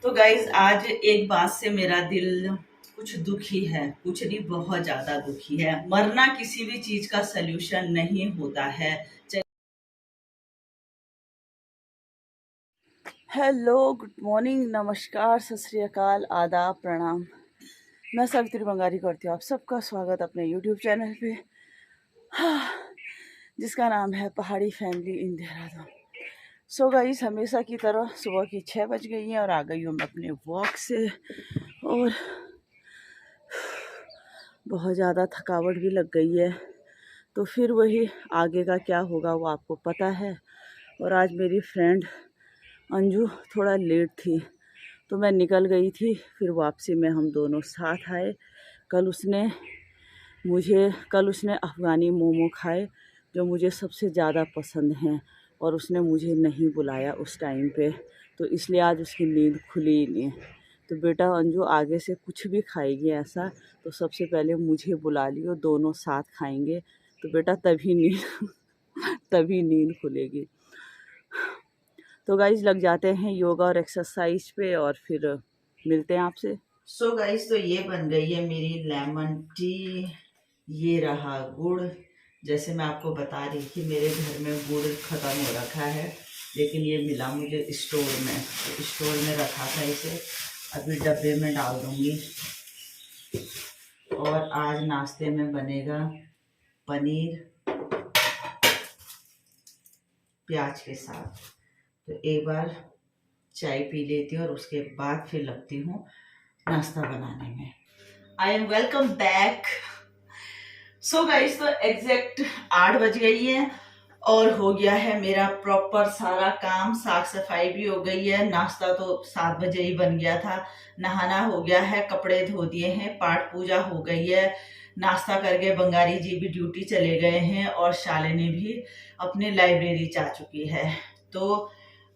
तो गाइज आज एक बात से मेरा दिल कुछ दुखी है, कुछ नहीं बहुत ज्यादा दुखी है। मरना किसी भी चीज का सल्यूशन नहीं होता है। हेलो, गुड मॉर्निंग, नमस्कार, सत श्री अकाल, आदाब, प्रणाम। मैं सावित्री बंगारी करती हूँ आप सबका स्वागत अपने यूट्यूब चैनल पे, जिसका नाम है पहाड़ी family in Dehradun. So guys, हमेशा की तरह सुबह की 6 बज गई हैं और आ गई हूँ मैं अपने वॉक से। और बहुत ज़्यादा थकावट भी लग गई है, तो फिर वही आगे का क्या होगा वो आपको पता है। और आज मेरी फ्रेंड अंजू थोड़ा लेट थी तो मैं निकल गई थी, फिर वापसी में हम दोनों साथ आए। कल उसने अफ़गानी मोमो खाए जो मुझे सबसे ज़्यादा पसंद हैं, और उसने मुझे नहीं बुलाया उस टाइम पे, तो इसलिए आज उसकी नींद खुली ही नहीं। तो बेटा अंजू आगे से कुछ भी खाएगी ऐसा तो सबसे पहले मुझे बुला लियो, दोनों साथ खाएंगे तो बेटा तभी नींद खुलेगी। तो गाइज लग जाते हैं योगा और एक्सरसाइज पे और फिर मिलते हैं आपसे। सो गाइज, तो ये बन गई है मेरी लेमन टी। ये रहा गुड़। जैसे मैं आपको बता रही थी मेरे घर में गुड़ ख़त्म हो रखा है, लेकिन ये मिला मुझे स्टोर में, तो स्टोर में रखा था। इसे अभी डब्बे में डाल दूँगी। और आज नाश्ते में बनेगा पनीर प्याज के साथ। तो एक बार चाय पी लेती हूँ और उसके बाद फिर लगती हूँ नाश्ता बनाने में। I am welcome back. So guys, तो एग्जैक्ट 8 बज गई है और हो गया है मेरा प्रॉपर सारा काम। साफ सफाई भी हो गई है, नाश्ता तो 7 बजे ही बन गया था, नहाना हो गया है, कपड़े धो दिए हैं, पाठ पूजा हो गई है, नाश्ता करके बंगारी जी भी ड्यूटी चले गए हैं और शालिनी भी अपने लाइब्रेरी जा चुकी है। तो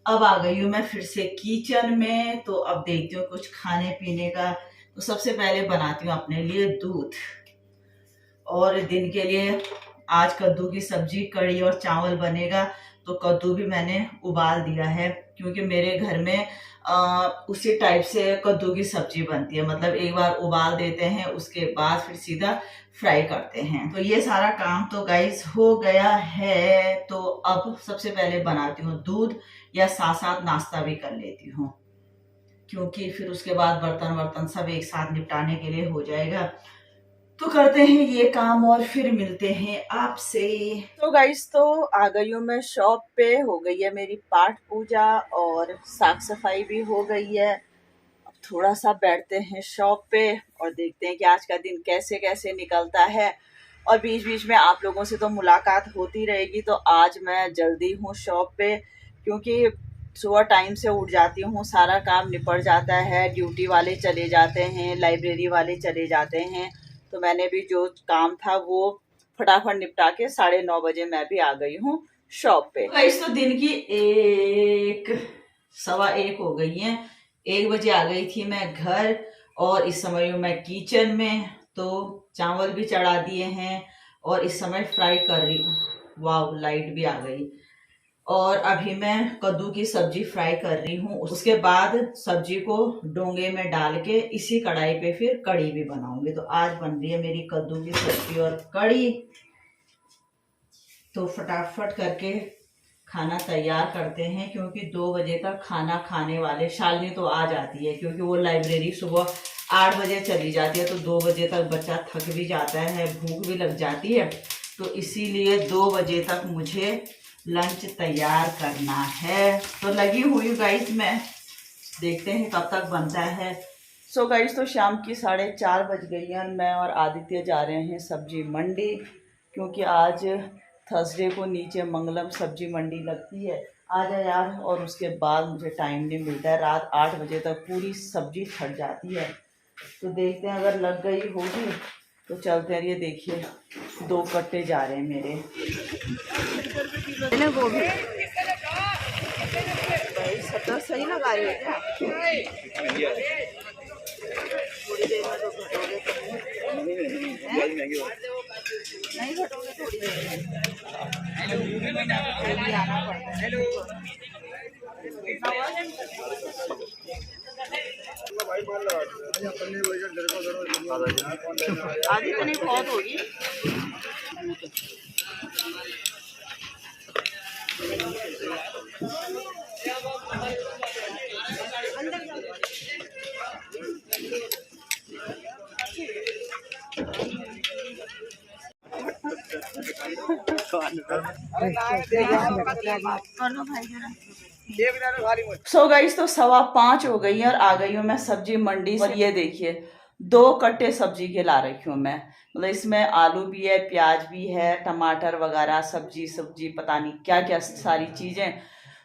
अब आ गई हूँ मैं फिर से किचन में। तो अब देखती हूँ कुछ खाने पीने का। तो सबसे पहले बनाती हूँ अपने लिए दूध, और दिन के लिए आज कद्दू की सब्जी, कड़ी और चावल बनेगा। तो कद्दू भी मैंने उबाल दिया है, क्योंकि मेरे घर में उसी टाइप से कद्दू की सब्जी बनती है। मतलब एक बार उबाल देते हैं, उसके बाद फिर सीधा फ्राई करते हैं। तो ये सारा काम तो गाइस हो गया है। तो अब सबसे पहले बनाती हूँ दूध, या साथ साथ नाश्ता भी कर लेती हूँ, क्योंकि फिर उसके बाद बर्तन सब एक साथ निपटाने के लिए हो जाएगा। तो करते हैं ये काम और फिर मिलते हैं आपसे। तो गाइस, तो आ गई हूँ मैं शॉप पे, हो गई है मेरी पाठ पूजा और साफ सफाई भी हो गई है। अब थोड़ा सा बैठते हैं शॉप पे और देखते हैं कि आज का दिन कैसे कैसे निकलता है। और बीच बीच में आप लोगों से तो मुलाकात होती रहेगी। तो आज मैं जल्दी हूँ शॉप पे, क्योंकि सुबह टाइम से उठ जाती हूँ, सारा काम निपट जाता है, ड्यूटी वाले चले जाते हैं, लाइब्रेरी वाले चले जाते हैं। तो मैंने भी जो काम था वो फटाफट निपटा के 9:30 बजे मैं भी आ गई हूँ शॉप पे। गाइस, तो दिन की 1:15 हो गई है। 1 बजे आ गई थी मैं घर, और इस समय मैं किचन में। तो चावल भी चढ़ा दिए हैं और इस समय फ्राई कर रही हूँ। वाह, लाइट भी आ गई। और अभी मैं कद्दू की सब्जी फ्राई कर रही हूँ। उसके बाद सब्जी को डोंगे में डाल के इसी कढ़ाई पे फिर कड़ी भी बनाऊंगी। तो आज बन रही है मेरी कद्दू की सब्जी और कड़ी। तो फटाफट करके खाना तैयार करते हैं, क्योंकि 2 बजे तक खाना खाने वाले शालिनी तो आ जाती है, क्योंकि वो लाइब्रेरी सुबह 8 बजे चली जाती है। तो 2 बजे तक बच्चा थक भी जाता है, भूख भी लग जाती है। तो इसीलिए 2 बजे तक मुझे लंच तैयार करना है। तो लगी हुई गाइस मैं, देखते हैं कब तक बनता है। सो गाइस, तो शाम की 4:30 बज गई हैं। मैं और आदित्य जा रहे हैं सब्जी मंडी, क्योंकि आज थर्सडे को नीचे मंगलम सब्जी मंडी लगती है। आ जा यार। और उसके बाद मुझे टाइम नहीं मिलता है, रात 8 बजे तक पूरी सब्जी छट जाती है। तो देखते हैं, अगर लग गई होगी तो चलते हैं। ये देखिए 2 कट्टे जा रहे हैं मेरे। गोभी भाई 70 सही लगा रही है क्या? थोड़ी देर में तो घटोगे, नहीं घटोगे थोड़ी देर में आना पड़ता है। आधी तो नहीं बहुत होगी। सो गाइस तो 5:15 हो गई है और आ गई हूँ मैं सब्जी मंडी से। और ये देखिए 2 कट्टे सब्जी के ला रखी हूँ मैं। मतलब इसमें आलू भी है, प्याज भी है, टमाटर वगैरह सब्जी पता नहीं क्या क्या सारी चीजें।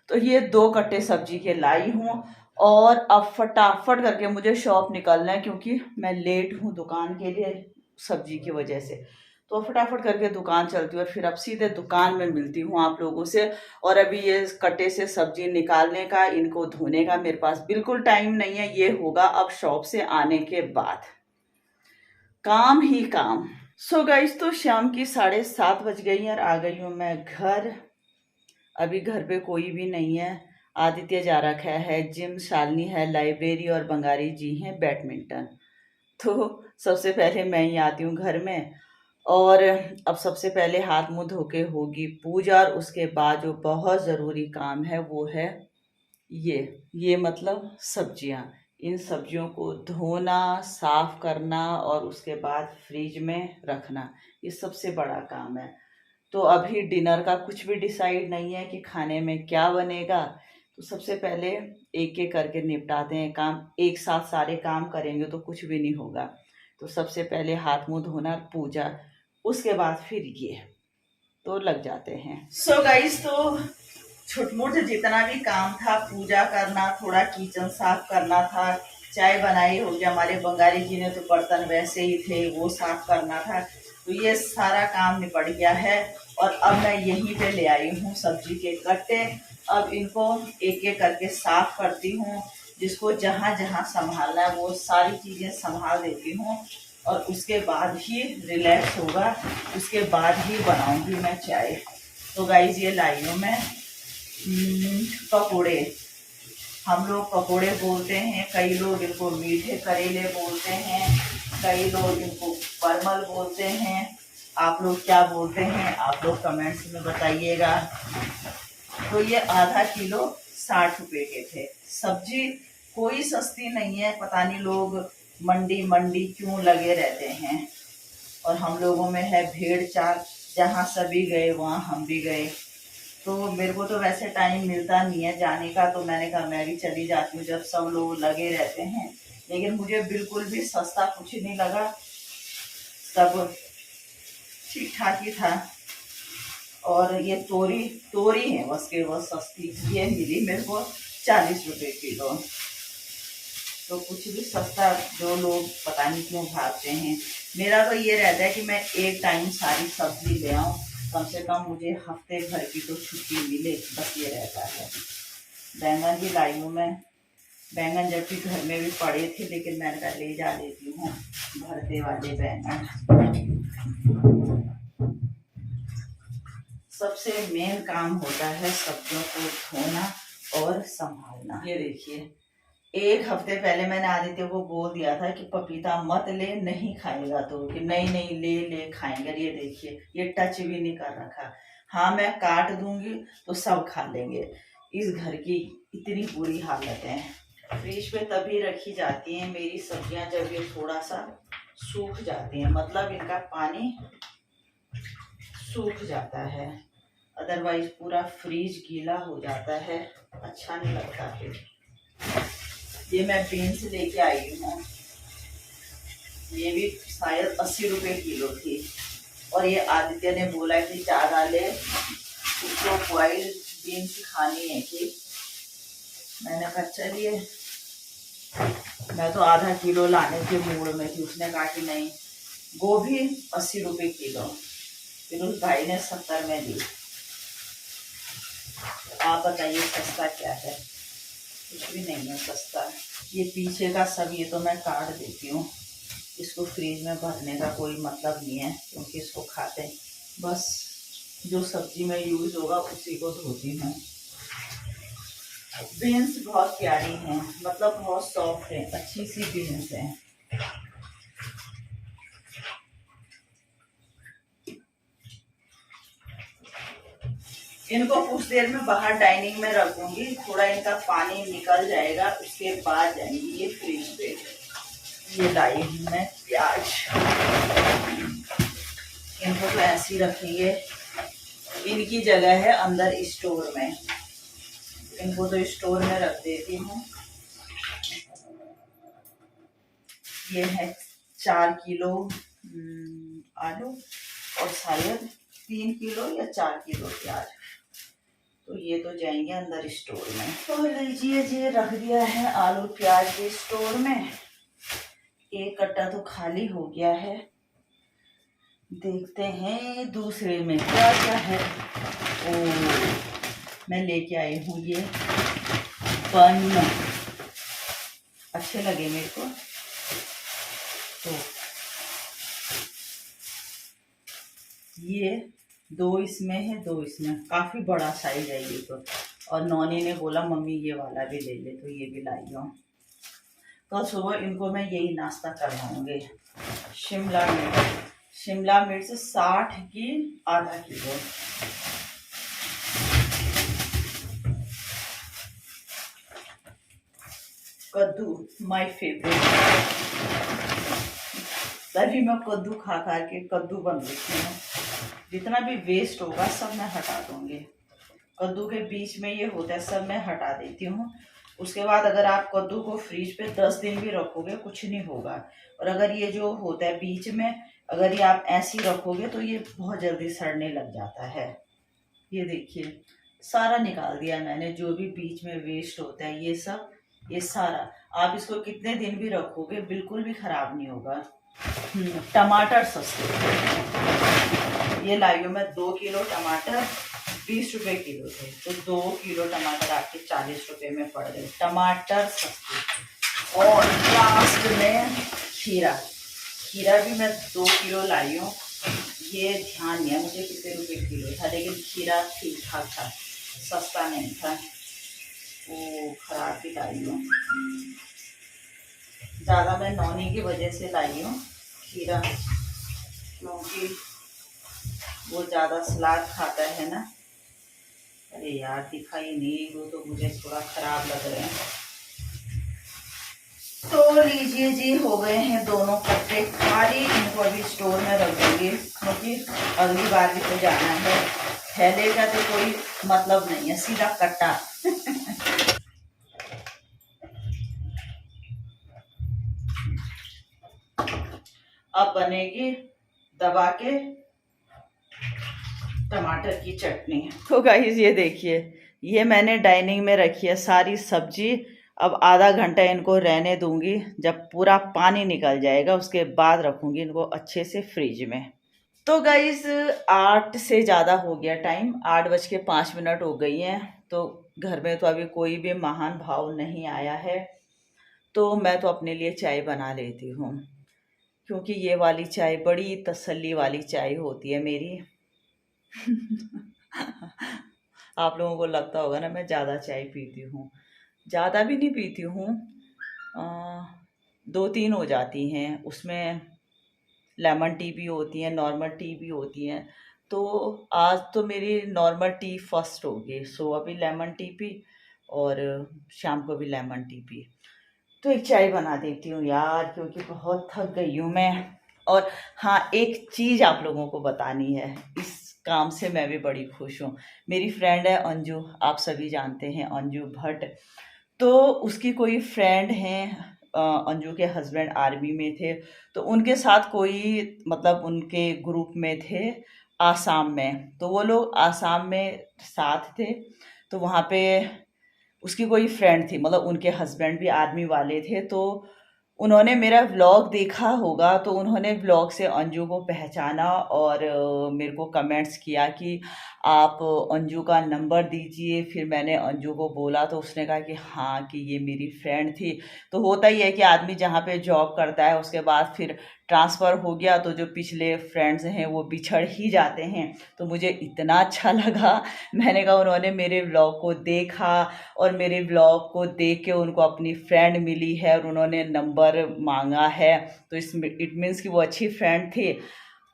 तो ये 2 कट्टे सब्जी के लाई हूँ और अब फटाफट करके मुझे शॉप निकलना है क्योंकि मैं लेट हूँ दुकान के लिए सब्जी की वजह से। तो फटाफट करके दुकान चलती हूँ और फिर अब सीधे दुकान में मिलती हूँ आप लोगों से। और अभी ये कट्टे से सब्जी निकालने का, इनको धोने का मेरे पास बिल्कुल टाइम नहीं है। ये होगा अब शॉप से आने के बाद, काम ही काम। सो गाइस तो शाम की 7:30 बज गई और आ गई हूँ मैं घर। अभी घर पे कोई भी नहीं है। आदित्य जा रखा है जिम, शालिनी है लाइब्रेरी और बंगारी जी हैं बैडमिंटन। तो सबसे पहले मैं ही आती हूँ घर में। और अब सबसे पहले हाथ मुंह धो के होगी पूजा और उसके बाद जो बहुत ज़रूरी काम है वो है ये मतलब सब्जियां। इन सब्जियों को धोना, साफ करना और उसके बाद फ्रिज में रखना, ये सबसे बड़ा काम है। तो अभी डिनर का कुछ भी डिसाइड नहीं है कि खाने में क्या बनेगा। तो सबसे पहले एक एक करके निपटाते हैं काम। एक साथ सारे काम करेंगे तो कुछ भी नहीं होगा। तो सबसे पहले हाथ मुंह धोना, पूजा, उसके बाद फिर ये तो लग जाते हैं। सो गाइस तो छुटमुट जितना भी काम था, पूजा करना, थोड़ा किचन साफ करना था, चाय बनाई हो गया, हमारे बंगाली जी ने तो बर्तन वैसे ही थे वो साफ करना था। तो ये सारा काम निपट गया है और अब मैं यहीं पे ले आई हूँ सब्जी के कट्टे। अब इनको एक एक करके साफ करती हूँ, जिसको जहाँ जहाँ संभालना है वो सारी चीज़ें संभाल देती हूँ और उसके बाद ही रिलैक्स होगा, उसके बाद ही बनाऊंगी मैं चाय। तो गाइस ये लाई हूँ मैं पकोड़े। हम लोग पकोड़े बोलते हैं, कई लोग इनको मीठे करेले बोलते हैं, कई लोग इनको परमल बोलते हैं। आप लोग क्या बोलते हैं आप लोग कमेंट्स में बताइएगा। तो ये आधा किलो 60 रुपए के थे। सब्जी कोई सस्ती नहीं है, पता नहीं लोग मंडी मंडी क्यों लगे रहते हैं। और हम लोगों में है भेड़ चाल, जहाँ सभी गए वहाँ हम भी गए। तो मेरे को तो वैसे टाइम मिलता नहीं है जाने का, तो मैंने कहा मैं भी चली जाती हूँ जब सब लोग लगे रहते हैं। लेकिन मुझे बिल्कुल भी सस्ता कुछ नहीं लगा, सब ठीक ठाक ही था। और ये तोरी है बस के बस सस्ती, ये मिली मेरे को 40 रुपए किलो। तो कुछ भी सस्ता, जो लोग पता नहीं क्यों भागते हैं। मेरा तो ये रहता है कि मैं एक टाइम सारी सब्जी ले आऊँ, कम से कम मुझे हफ्ते भर की तो छुट्टी मिले, बस ये रहता है। बैंगन भी लाई हूँ मैं। बैंगन जबकि घर में भी पड़े थे लेकिन मैंने कहा ले जा लेती हूँ, भरते वाले बैंगन। सबसे मेन काम होता है सब्जियों को धोना और संभालना। ये देखिए, एक हफ्ते पहले मैंने आदित्य को बोल दिया था कि पपीता मत ले, नहीं खाएगा तो, कि नहीं ले खाएंगे। ये देखिए ये टच भी नहीं कर रखा। हाँ मैं काट दूंगी तो सब खा लेंगे। इस घर की इतनी बुरी हालत है। फ्रिज पे तभी रखी जाती हैं मेरी सब्जियां जब ये थोड़ा सा सूख जाती हैं, मतलब इनका पानी सूख जाता है, अदरवाइज पूरा फ्रिज गीला हो जाता है, अच्छा नहीं लगता। फिर ये मैं बीन्स लेके आई हूँ, ये भी शायद 80 रुपए किलो थी। और ये आदित्य ने बोला कि ज़्यादा ले, उसको बॉइल्ड बीन्स खानी है कि। मैंने कहा चलिए, मैं तो आधा किलो लाने के मूड में थी। उसने कहा कि नहीं। गोभी 80 रुपए किलो, फिर उस भाई ने 70 में दी। आप बताइए सस्ता क्या है? कुछ भी नहीं है सस्ता। ये पीछे का सब ये तो मैं काट देती हूँ, इसको फ्रिज में भरने का कोई मतलब नहीं है क्योंकि इसको खाते हैं। बस जो सब्जी में यूज होगा उसी को धोती हूँ। बीन्स बहुत प्यारी हैं, मतलब बहुत सॉफ्ट है, अच्छी सी बीन्स हैं। इनको कुछ देर में बाहर डाइनिंग में रख दूंगी, थोड़ा इनका पानी निकल जाएगा, उसके बाद जाएंगी ये फ्रिज पे। ये लाई हूँ मैं प्याज, इनको तो ऐसे ही रखेंगे। इनकी जगह है अंदर स्टोर में, इनको तो स्टोर में रख देती हूँ। ये है 4 किलो आलू और शायद 3 किलो या 4 किलो प्याज, तो ये तो जाएंगे अंदर स्टोर में। तो लीजिए जी, रख दिया है आलू प्याज के स्टोर में। एक कट्टा तो खाली हो गया है, देखते हैं दूसरे में क्या क्या है। ओ, मैं लेके आई हूँ ये बन, अच्छे लगे मेरे को। तो ये 2 इसमें है, 2 इसमें, काफी बड़ा साइज है ये तो। और नौनी ने बोला मम्मी ये वाला भी ले ले, तो ये भी लाई हूँ। कल सुबह इनको मैं यही नाश्ता करवाऊंगी। शिमला मिर्च, शिमला मिर्च 60 की आधा किलो। कद्दू माय फेवरेट, तभी मैं कद्दू खा खा के कद्दू बन देती हूँ। जितना भी वेस्ट होगा सब मैं हटा दूंगी। कद्दू के बीच में ये होता है, सब मैं हटा देती हूँ। उसके बाद अगर आप कद्दू को फ्रिज पे 10 दिन भी रखोगे कुछ नहीं होगा। और अगर ये जो होता है बीच में, अगर ये आप ऐसे ही रखोगे तो ये बहुत जल्दी सड़ने लग जाता है। ये देखिए सारा निकाल दिया मैंने, जो भी बीच में वेस्ट होता है ये सब, ये सारा। आप इसको कितने दिन भी रखोगे बिल्कुल भी खराब नहीं होगा। टमाटर सस्ते, ये लाई हूँ मैं 2 किलो टमाटर, 20 रुपए किलो थे, तो 2 किलो टमाटर आपके 40 रुपए में पड़ गए। टमाटर सस्ते। और लास्ट में खीरा, खीरा भी मैं 2 किलो लाई हूँ। ये ध्यान नहीं है मुझे कितने रुपए किलो था, लेकिन खीरा ठीक ठाक था, सस्ता नहीं था। वो खराब भी लाई हूँ, ज़्यादा मैं नौनी की वजह से लाई हूँ खीरा, क्योंकि वो ज़्यादा सलाद खाता है ना। अरे यार दिखाई नहीं, वो तो मुझे थोड़ा खराब लग रहे हैं। तो लीजिए जी, हो गए हैं दोनों कट्टे खाली, इनको अभी स्टोर में रख दूंगी, क्योंकि अगली बार भी तो जाना है। थैले का तो कोई मतलब नहीं है, सीधा कट्टा। अब बनेगी दबा के टमाटर की चटनी। तो गाइस ये देखिए, ये मैंने डाइनिंग में रखी है सारी सब्जी। अब आधा घंटा इनको रहने दूंगी, जब पूरा पानी निकल जाएगा उसके बाद रखूंगी इनको अच्छे से फ्रिज में। तो गाइस 8 से ज़्यादा हो गया टाइम, 8:05 हो गई हैं। तो घर में तो अभी कोई भी महान भाव नहीं आया है, तो मैं तो अपने लिए चाय बना लेती हूँ, क्योंकि ये वाली चाय बड़ी तसल्ली वाली चाय होती है मेरी। आप लोगों को लगता होगा ना मैं ज़्यादा चाय पीती हूँ, ज़्यादा भी नहीं पीती हूँ, 2-3 हो जाती हैं। उसमें लेमन टी भी होती है, नॉर्मल टी भी होती हैं। तो आज तो मेरी नॉर्मल टी फर्स्ट होगी, सो अभी लेमन टी पी और शाम को भी लेमन टी पी। तो एक चाय बना देती हूँ यार, क्योंकि बहुत थक गई हूँ मैं। और हाँ, एक चीज़ आप लोगों को बतानी है, इस काम से मैं भी बड़ी खुश हूँ। मेरी फ्रेंड है अंजू, आप सभी जानते हैं अंजू भट्ट। तो उसकी कोई फ्रेंड हैं, अंजू के हस्बैंड आर्मी में थे, तो उनके साथ कोई, मतलब उनके ग्रुप में थे आसाम में, तो वो लोग आसाम में साथ थे। तो वहाँ पे उसकी कोई फ्रेंड थी, मतलब उनके हस्बैंड भी आर्मी वाले थे। तो उन्होंने मेरा व्लॉग देखा होगा, तो उन्होंने व्लॉग से अंजू को पहचाना और मेरे को कमेंट्स किया कि आप अंजू का नंबर दीजिए। फिर मैंने अंजू को बोला, तो उसने कहा कि हाँ, कि ये मेरी फ्रेंड थी। तो होता ही है कि आदमी जहाँ पे जॉब करता है उसके बाद फिर ट्रांसफ़र हो गया तो जो पिछले फ्रेंड्स हैं वो बिछड़ ही जाते हैं। तो मुझे इतना अच्छा लगा, मैंने कहा उन्होंने मेरे व्लॉग को देखा और मेरे व्लॉग को देख के उनको अपनी फ्रेंड मिली है और उन्होंने नंबर मांगा है, तो इसमें इट मीन्स कि वो अच्छी फ्रेंड थी।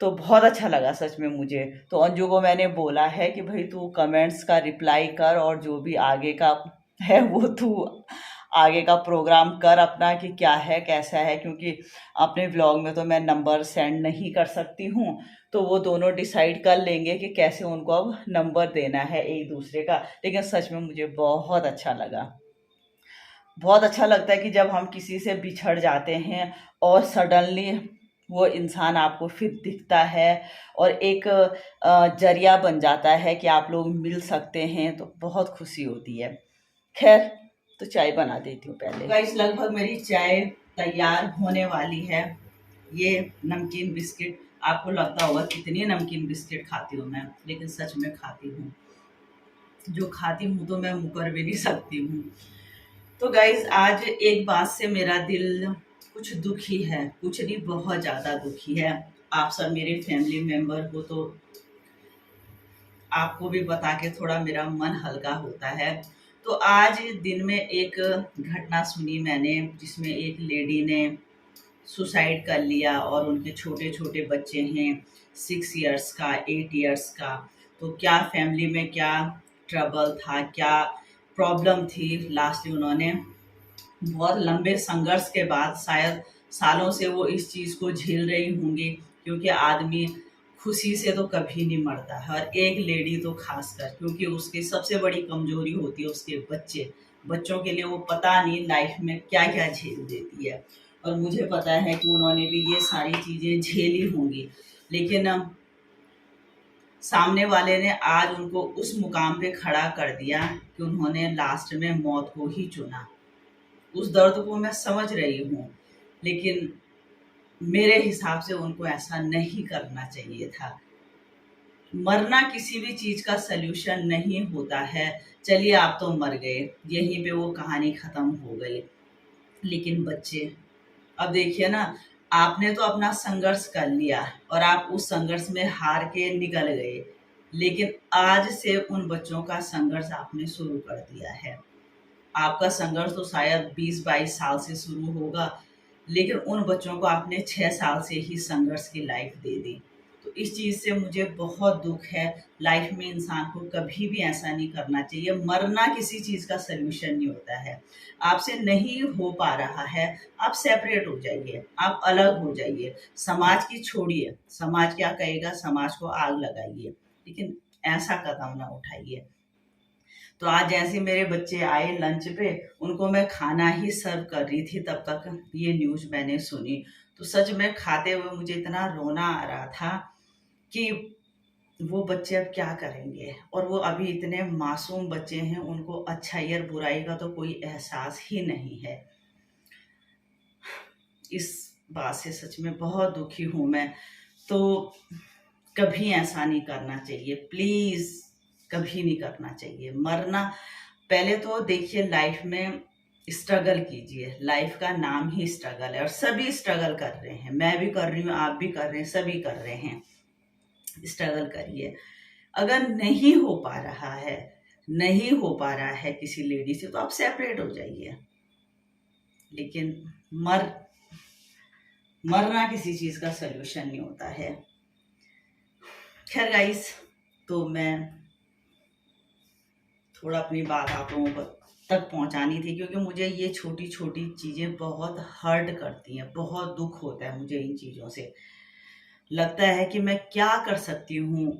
तो बहुत अच्छा लगा सच में मुझे। तो अंजू को मैंने बोला है कि भाई तू कमेंट्स का रिप्लाई कर और जो भी आगे का है वो तू आगे का प्रोग्राम कर अपना कि क्या है कैसा है, क्योंकि अपने व्लॉग में तो मैं नंबर सेंड नहीं कर सकती हूँ। तो वो दोनों डिसाइड कर लेंगे कि कैसे उनको अब नंबर देना है एक दूसरे का। लेकिन सच में मुझे बहुत अच्छा लगा। बहुत अच्छा लगता है कि जब हम किसी से बिछड़ जाते हैं और सडनली वो इंसान आपको फिर दिखता है और एक जरिया बन जाता है कि आप लोग मिल सकते हैं, तो बहुत खुशी होती है। खैर, तो चाय बना देती हूँ पहले। गाइस, लगभग मेरी चाय तैयार होने वाली है। ये नमकीन बिस्किट, आपको लगता होगा कितनी नमकीन बिस्किट खाती हूँ मैं, लेकिन सच में खाती हूँ। जो खाती हूँ तो मैं मुकर भी नहीं सकती हूँ। तो गाइज, आज एक बात से मेरा दिल कुछ दुखी है, कुछ नहीं बहुत ज़्यादा दुखी है। आप सब मेरे फैमिली मेंबर हो तो आपको भी बता के थोड़ा मेरा मन हल्का होता है। तो आज दिन में एक घटना सुनी मैंने, जिसमें एक लेडी ने सुसाइड कर लिया और उनके छोटे छोटे बच्चे हैं, 6 इयर्स का, 8 इयर्स का। तो क्या फैमिली में क्या ट्रबल था, क्या प्रॉब्लम थी, लास्टली उन्होंने बहुत लंबे संघर्ष के बाद, शायद सालों से वो इस चीज़ को झेल रही होंगी, क्योंकि आदमी खुशी से तो कभी नहीं मरता है, और एक लेडी तो खासकर, क्योंकि उसकी सबसे बड़ी कमजोरी होती है उसके बच्चे। बच्चों के लिए वो पता नहीं लाइफ में क्या क्या झेल देती है, और मुझे पता है कि उन्होंने भी ये सारी चीज़ें झेली होंगी। लेकिन सामने वाले ने आज उनको उस मुकाम पे खड़ा कर दिया कि उन्होंने लास्ट में मौत को ही चुना। उस दर्द को मैं समझ रही हूँ, लेकिन मेरे हिसाब से उनको ऐसा नहीं करना चाहिए था। मरना किसी भी चीज का सल्यूशन नहीं होता है। चलिए, आप तो मर गए, यहीं पे वो कहानी खत्म हो गई। लेकिन बच्चे, अब देखिए ना, आपने तो अपना संघर्ष कर लिया और आप उस संघर्ष में हार के निकल गए, लेकिन आज से उन बच्चों का संघर्ष आपने शुरू कर दिया है। आपका संघर्ष तो शायद 20-22 साल से शुरू होगा, लेकिन उन बच्चों को आपने 6 साल से ही संघर्ष की लाइफ दे दी। तो इस चीज़ से मुझे बहुत दुख है। लाइफ में इंसान को कभी भी ऐसा नहीं करना चाहिए। मरना किसी चीज़ का सल्यूशन नहीं होता है। आपसे नहीं हो पा रहा है, आप सेपरेट हो जाइए, आप अलग हो जाइए। समाज की छोड़िए, समाज क्या कहेगा, समाज को आग लगाइए, लेकिन ऐसा कदम ना उठाइए। तो आज जैसे मेरे बच्चे आए लंच पे, उनको मैं खाना ही सर्व कर रही थी, तब तक ये न्यूज़ मैंने सुनी। तो सच में खाते हुए मुझे इतना रोना आ रहा था कि वो बच्चे अब क्या करेंगे, और वो अभी इतने मासूम बच्चे हैं, उनको अच्छाई और बुराई का तो कोई एहसास ही नहीं है। इस बात से सच में बहुत दुखी हूँ मैं। तो कभी ऐसा नहीं करना चाहिए, प्लीज़ कभी नहीं करना चाहिए। मरना, पहले तो देखिए लाइफ में स्ट्रगल कीजिए। लाइफ का नाम ही स्ट्रगल है और सभी स्ट्रगल कर रहे हैं। मैं भी कर रही हूँ, आप भी कर रहे हैं, सभी कर रहे हैं। स्ट्रगल करिए। अगर नहीं हो पा रहा है, नहीं हो पा रहा है किसी लेडी से, तो आप सेपरेट हो जाइए। लेकिन मरना किसी चीज का सल्यूशन नहीं होता है। खैर गाइस, तो मैं थोड़ा अपनी बात आप लोगों तक पहुंचानी थी, क्योंकि मुझे ये छोटी छोटी चीजें बहुत हर्ट करती हैं, बहुत दुख होता है मुझे इन चीजों से। लगता है कि मैं क्या कर सकती हूँ,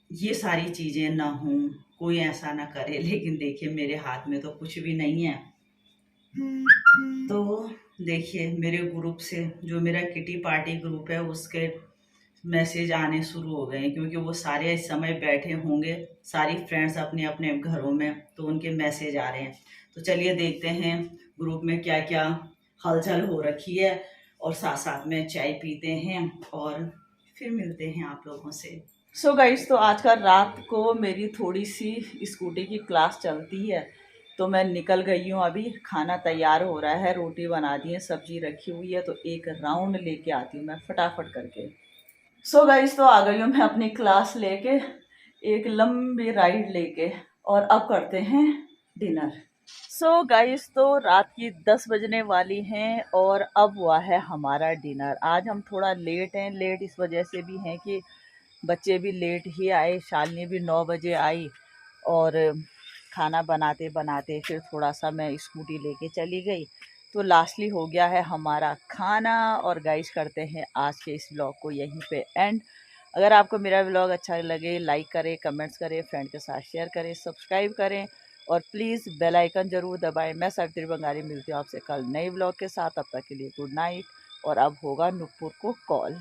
ये सारी चीजें ना हों, कोई ऐसा ना करे। लेकिन देखिए, मेरे हाथ में तो कुछ भी नहीं है। तो देखिए, मेरे ग्रुप से, जो मेरा किटी पार्टी ग्रुप है, उसके मैसेज आने शुरू हो गए हैं, क्योंकि वो सारे इस समय बैठे होंगे, सारी फ्रेंड्स अपने अपने घरों में, तो उनके मैसेज आ रहे हैं। तो चलिए देखते हैं ग्रुप में क्या क्या हलचल हो रखी है, और साथ साथ में चाय पीते हैं और फिर मिलते हैं आप लोगों से। सो गाइस, तो आजकल रात को मेरी थोड़ी सी स्कूटी की क्लास चलती है, तो मैं निकल गई हूँ अभी। खाना तैयार हो रहा है, रोटी बना दी है, सब्जी रखी हुई है, तो एक राउंड लेके आती हूँ मैं फटाफट करके। सो गाइस, तो आ गई हूँ मैं अपनी क्लास लेके, एक लंबी राइड लेके, और अब करते हैं डिनर। सो गाइस, तो रात की 10 बजने वाली हैं और अब हुआ है हमारा डिनर। आज हम थोड़ा लेट हैं, लेट इस वजह से भी हैं कि बच्चे भी लेट ही आए, शालिनी भी 9 बजे आई, और खाना बनाते बनाते फिर थोड़ा सा मैं स्कूटी लेके चली गई, तो लास्टली हो गया है हमारा खाना। और गाइस, करते हैं आज के इस व्लॉग को यहीं पे एंड। अगर आपको मेरा व्लॉग अच्छा लगे, लाइक करें, कमेंट्स करें, फ्रेंड के साथ शेयर करें, सब्सक्राइब करें, और प्लीज़ बेल आइकन ज़रूर दबाएं। मैं सावित्री बंगाली मिलती हूँ आपसे कल नए व्लॉग के साथ। तब तक के लिए गुड नाइट। और अब होगा नुपुर को कॉल।